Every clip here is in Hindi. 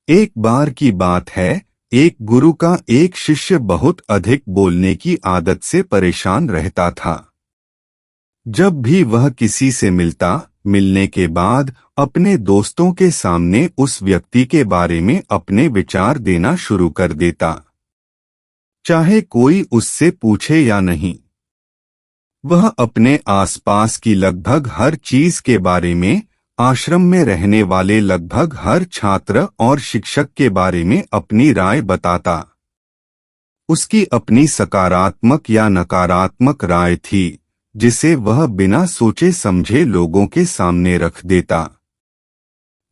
एक बार की बात है, एक गुरु का एक शिष्य बहुत अधिक बोलने की आदत से परेशान रहता था। जब भी वह किसी से मिलने के बाद अपने दोस्तों के सामने उस व्यक्ति के बारे में अपने विचार देना शुरू कर देता, चाहे कोई उससे पूछे या नहीं। वह अपने आसपास की लगभग हर चीज के बारे में, आश्रम में रहने वाले लगभग हर छात्र और शिक्षक के बारे में अपनी राय बताता। उसकी अपनी सकारात्मक या नकारात्मक राय थी, जिसे वह बिना सोचे समझे लोगों के सामने रख देता।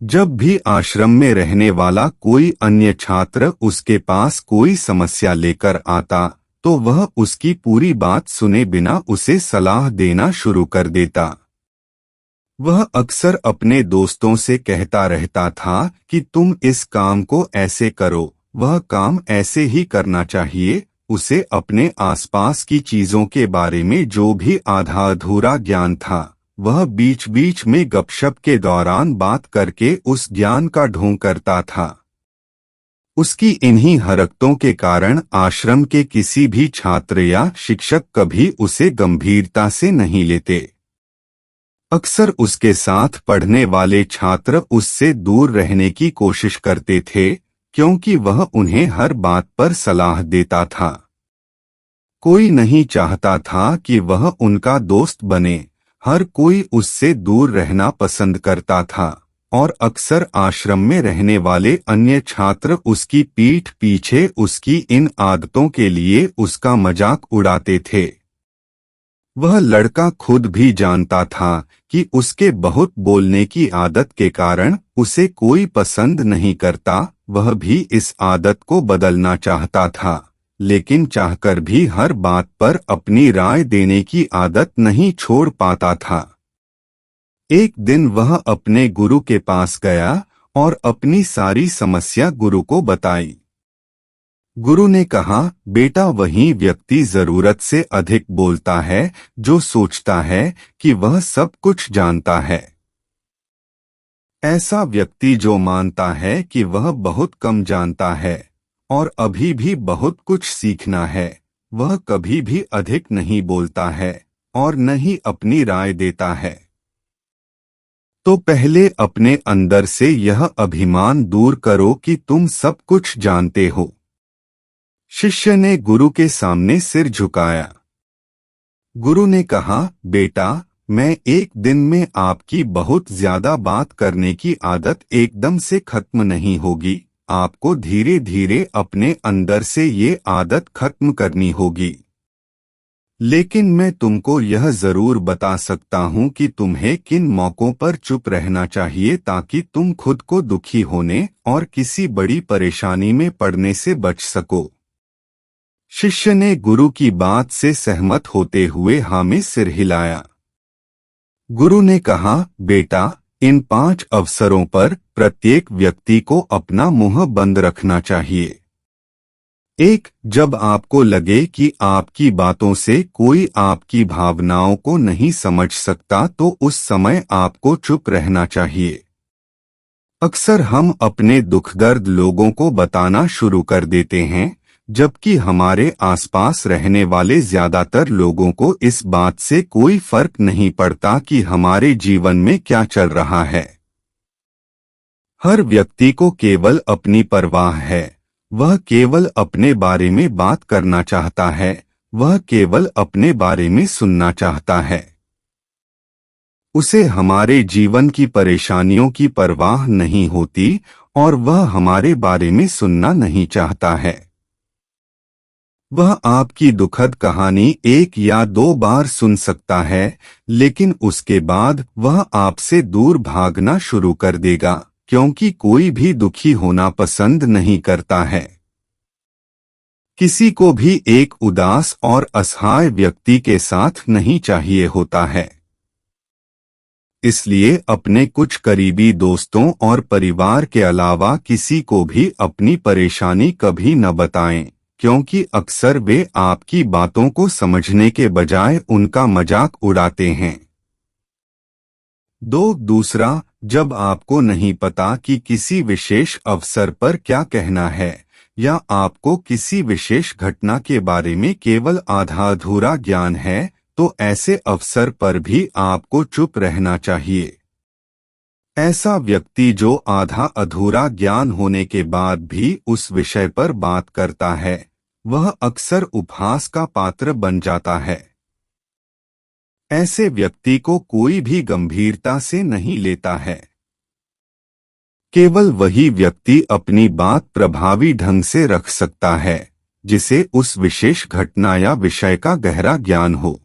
जब भी आश्रम में रहने वाला कोई अन्य छात्र उसके पास कोई समस्या लेकर आता, तो वह उसकी पूरी बात सुने बिना उसे सलाह देना शुरू कर देता। वह अक्सर अपने दोस्तों से कहता रहता था कि तुम इस काम को ऐसे करो, वह काम ऐसे ही करना चाहिए। उसे अपने आसपास की चीजों के बारे में जो भी आधा अधूरा ज्ञान था, वह बीच बीच में गपशप के दौरान बात करके उस ज्ञान का ढोंग करता था। उसकी इन्हीं हरकतों के कारण आश्रम के किसी भी छात्र या शिक्षक कभी उसे गंभीरता से नहीं लेते। अक्सर उसके साथ पढ़ने वाले छात्र उससे दूर रहने की कोशिश करते थे, क्योंकि वह उन्हें हर बात पर सलाह देता था। कोई नहीं चाहता था कि वह उनका दोस्त बने, हर कोई उससे दूर रहना पसंद करता था, और अक्सर आश्रम में रहने वाले अन्य छात्र उसकी पीठ पीछे उसकी इन आदतों के लिए उसका मजाक उड़ाते थे। वह लड़का खुद भी जानता था कि उसके बहुत बोलने की आदत के कारण उसे कोई पसंद नहीं करता। वह भी इस आदत को बदलना चाहता था, लेकिन चाहकर भी हर बात पर अपनी राय देने की आदत नहीं छोड़ पाता था। एक दिन वह अपने गुरु के पास गया और अपनी सारी समस्या गुरु को बताई। गुरु ने कहा, बेटा, वही व्यक्ति जरूरत से अधिक बोलता है जो सोचता है कि वह सब कुछ जानता है। ऐसा व्यक्ति जो मानता है कि वह बहुत कम जानता है और अभी भी बहुत कुछ सीखना है, वह कभी भी अधिक नहीं बोलता है और न ही अपनी राय देता है। तो पहले अपने अंदर से यह अभिमान दूर करो कि तुम सब कुछ जानते हो। शिष्य ने गुरु के सामने सिर झुकाया। गुरु ने कहा, बेटा, मैं एक दिन में आपकी बहुत ज्यादा बात करने की आदत एकदम से खत्म नहीं होगी। आपको धीरे धीरे अपने अंदर से ये आदत खत्म करनी होगी। लेकिन मैं तुमको यह जरूर बता सकता हूँ कि तुम्हें किन मौकों पर चुप रहना चाहिए ताकि तुम खुद को दुखी होने और किसी बड़ी परेशानी में पड़ने से बच सको। शिष्य ने गुरु की बात से सहमत होते हुए हाँ में सिर हिलाया। गुरु ने कहा, बेटा, इन 5 अवसरों पर प्रत्येक व्यक्ति को अपना मुंह बंद रखना चाहिए। 1. जब आपको लगे कि आपकी बातों से कोई आपकी भावनाओं को नहीं समझ सकता, तो उस समय आपको चुप रहना चाहिए। अक्सर हम अपने दुख दर्द लोगों को बताना शुरू कर देते हैं, जबकि हमारे आसपास रहने वाले ज्यादातर लोगों को इस बात से कोई फर्क नहीं पड़ता कि हमारे जीवन में क्या चल रहा है। हर व्यक्ति को केवल अपनी परवाह है। वह केवल अपने बारे में बात करना चाहता है, वह केवल अपने बारे में सुनना चाहता है। उसे हमारे जीवन की परेशानियों की परवाह नहीं होती और वह हमारे बारे में सुनना नहीं चाहता है। वह आपकी दुखद कहानी 1 या 2 बार सुन सकता है, लेकिन उसके बाद वह आपसे दूर भागना शुरू कर देगा, क्योंकि कोई भी दुखी होना पसंद नहीं करता है। किसी को भी एक उदास और असहाय व्यक्ति के साथ नहीं चाहिए होता है। इसलिए अपने कुछ करीबी दोस्तों और परिवार के अलावा किसी को भी अपनी परेशानी कभी न बताएं, क्योंकि अक्सर वे आपकी बातों को समझने के बजाय उनका मजाक उड़ाते हैं। दूसरा, जब आपको नहीं पता कि किसी विशेष अवसर पर क्या कहना है या आपको किसी विशेष घटना के बारे में केवल आधा अधूरा ज्ञान है, तो ऐसे अवसर पर भी आपको चुप रहना चाहिए। ऐसा व्यक्ति जो आधा अधूरा ज्ञान होने के बाद भी उस विषय पर बात करता है, वह अक्सर उपहास का पात्र बन जाता है। ऐसे व्यक्ति को कोई भी गंभीरता से नहीं लेता है। केवल वही व्यक्ति अपनी बात प्रभावी ढंग से रख सकता है जिसे उस विशेष घटना या विषय का गहरा ज्ञान हो।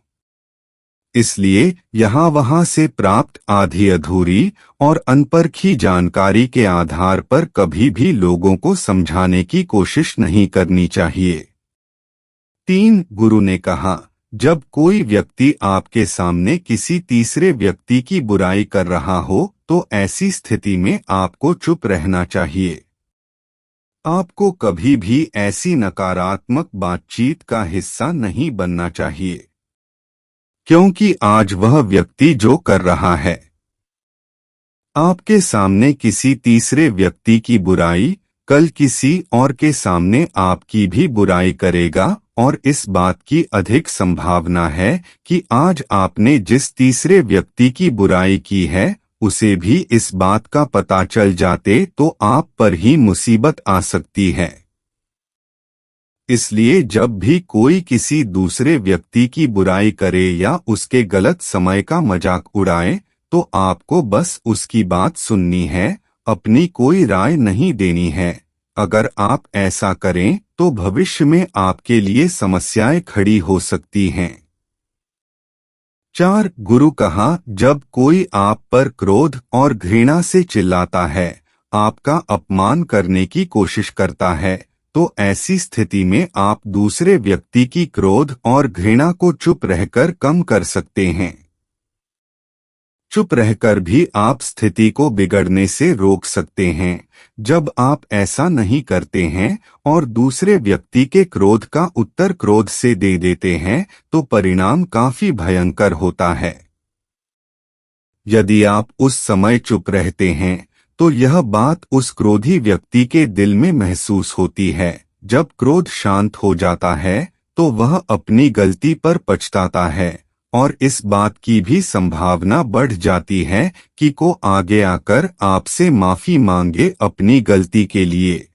इसलिए यहाँ वहाँ से प्राप्त आधी अधूरी और अनपरखी जानकारी के आधार पर कभी भी लोगों को समझाने की कोशिश नहीं करनी चाहिए। 3, गुरु ने कहा, जब कोई व्यक्ति आपके सामने किसी तीसरे व्यक्ति की बुराई कर रहा हो तो ऐसी स्थिति में आपको चुप रहना चाहिए। आपको कभी भी ऐसी नकारात्मक बातचीत का हिस्सा नहीं बनना चाहिए, क्योंकि आज वह व्यक्ति जो कर रहा है आपके सामने किसी तीसरे व्यक्ति की बुराई, कल किसी और के सामने आपकी भी बुराई करेगा, और इस बात की अधिक संभावना है कि आज आपने जिस तीसरे व्यक्ति की बुराई की है उसे भी इस बात का पता चल जाते तो आप पर ही मुसीबत आ सकती है। इसलिए जब भी कोई किसी दूसरे व्यक्ति की बुराई करे या उसके गलत समय का मजाक उड़ाए, तो आपको बस उसकी बात सुननी है, अपनी कोई राय नहीं देनी है। अगर आप ऐसा करें तो भविष्य में आपके लिए समस्याएं खड़ी हो सकती हैं। 4, गुरु कहा, जब कोई आप पर क्रोध और घृणा से चिल्लाता है, आपका अपमान करने की कोशिश करता है, तो ऐसी स्थिति में आप दूसरे व्यक्ति की क्रोध और घृणा को चुप रहकर कम कर सकते हैं। चुप रहकर भी आप स्थिति को बिगड़ने से रोक सकते हैं। जब आप ऐसा नहीं करते हैं और दूसरे व्यक्ति के क्रोध का उत्तर क्रोध से दे देते हैं, तो परिणाम काफी भयंकर होता है। यदि आप उस समय चुप रहते हैं तो यह बात उस क्रोधी व्यक्ति के दिल में महसूस होती है। जब क्रोध शांत हो जाता है तो वह अपनी गलती पर पछताता है और इस बात की भी संभावना बढ़ जाती है कि को आगे आकर आपसे माफी मांगे अपनी गलती के लिए।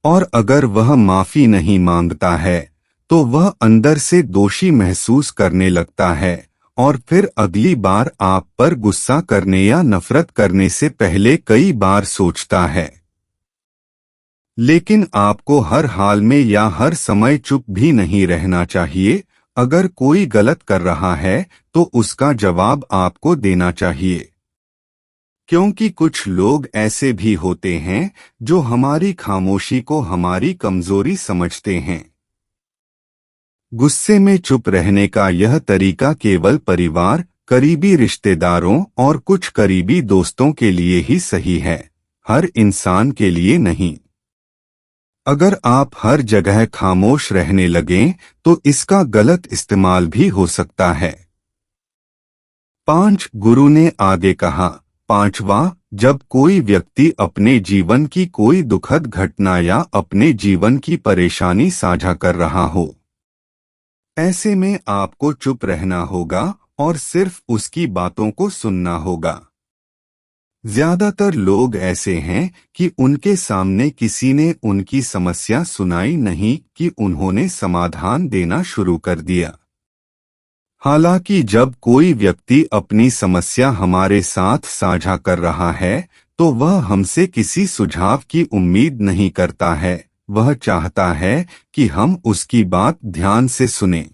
और अगर वह माफी नहीं मांगता है तो वह अंदर से दोषी महसूस करने लगता है और फिर अगली बार आप पर गुस्सा करने या नफरत करने से पहले कई बार सोचता है। लेकिन आपको हर हाल में या हर समय चुप भी नहीं रहना चाहिए। अगर कोई गलत कर रहा है तो उसका जवाब आपको देना चाहिए, क्योंकि कुछ लोग ऐसे भी होते हैं जो हमारी खामोशी को हमारी कमजोरी समझते हैं। गुस्से में चुप रहने का यह तरीका केवल परिवार, करीबी रिश्तेदारों और कुछ करीबी दोस्तों के लिए ही सही है, हर इंसान के लिए नहीं। अगर आप हर जगह खामोश रहने लगें तो इसका गलत इस्तेमाल भी हो सकता है। 5, गुरु ने आगे कहा, 5वां, जब कोई व्यक्ति अपने जीवन की कोई दुखद घटना या अपने जीवन की परेशानी साझा कर रहा हो, ऐसे में आपको चुप रहना होगा और सिर्फ उसकी बातों को सुनना होगा। ज्यादातर लोग ऐसे हैं कि उनके सामने किसी ने उनकी समस्या सुनाई नहीं कि उन्होंने समाधान देना शुरू कर दिया। हालांकि जब कोई व्यक्ति अपनी समस्या हमारे साथ साझा कर रहा है तो वह हमसे किसी सुझाव की उम्मीद नहीं करता है, वह चाहता है कि हम उसकी बात ध्यान से सुनें।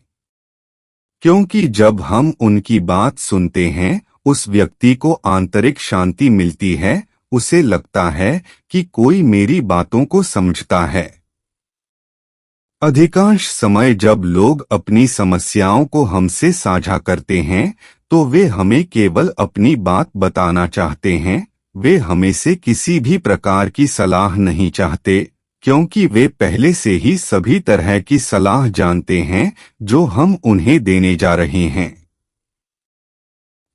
क्योंकि जब हम उनकी बात सुनते हैं उस व्यक्ति को आंतरिक शांति मिलती है, उसे लगता है कि कोई मेरी बातों को समझता है। अधिकांश समय जब लोग अपनी समस्याओं को हमसे साझा करते हैं तो वे हमें केवल अपनी बात बताना चाहते हैं, वे हमें से किसी भी प्रकार की सलाह नहीं चाहते, क्योंकि वे पहले से ही सभी तरह की सलाह जानते हैं जो हम उन्हें देने जा रहे हैं।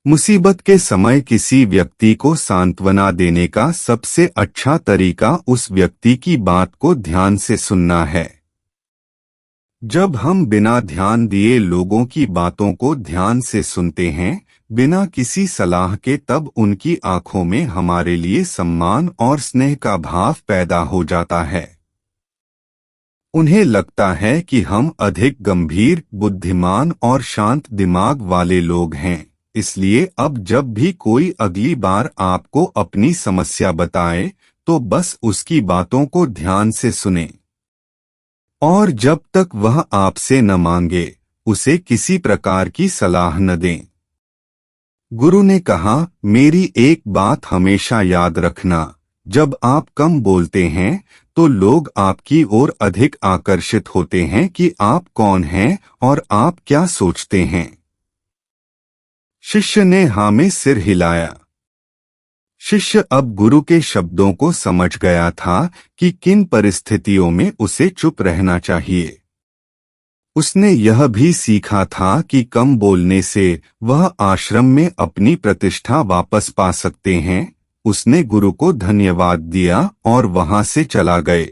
मुसीबत के समय किसी व्यक्ति को सांत्वना देने का सबसे अच्छा तरीका उस व्यक्ति की बात को ध्यान से सुनना है। जब हम बिना ध्यान दिए लोगों की बातों को ध्यान से सुनते हैं, बिना किसी सलाह के, तब उनकी आंखों में हमारे लिए सम्मान और स्नेह का भाव पैदा हो जाता है। उन्हें लगता है कि हम अधिक गंभीर, बुद्धिमान और शांत दिमाग वाले लोग हैं। इसलिए अब जब भी कोई अगली बार आपको अपनी समस्या बताए, तो बस उसकी बातों को ध्यान से सुनें। और जब तक वह आपसे न मांगे, उसे किसी प्रकार की सलाह न दें। गुरु ने कहा, मेरी एक बात हमेशा याद रखना, जब आप कम बोलते हैं तो लोग आपकी ओर अधिक आकर्षित होते हैं कि आप कौन हैं और आप क्या सोचते हैं। शिष्य ने हाँ में सिर हिलाया। शिष्य अब गुरु के शब्दों को समझ गया था कि किन परिस्थितियों में उसे चुप रहना चाहिए। उसने यह भी सीखा था कि कम बोलने से वह आश्रम में अपनी प्रतिष्ठा वापस पा सकते हैं। उसने गुरु को धन्यवाद दिया और वहां से चला गए।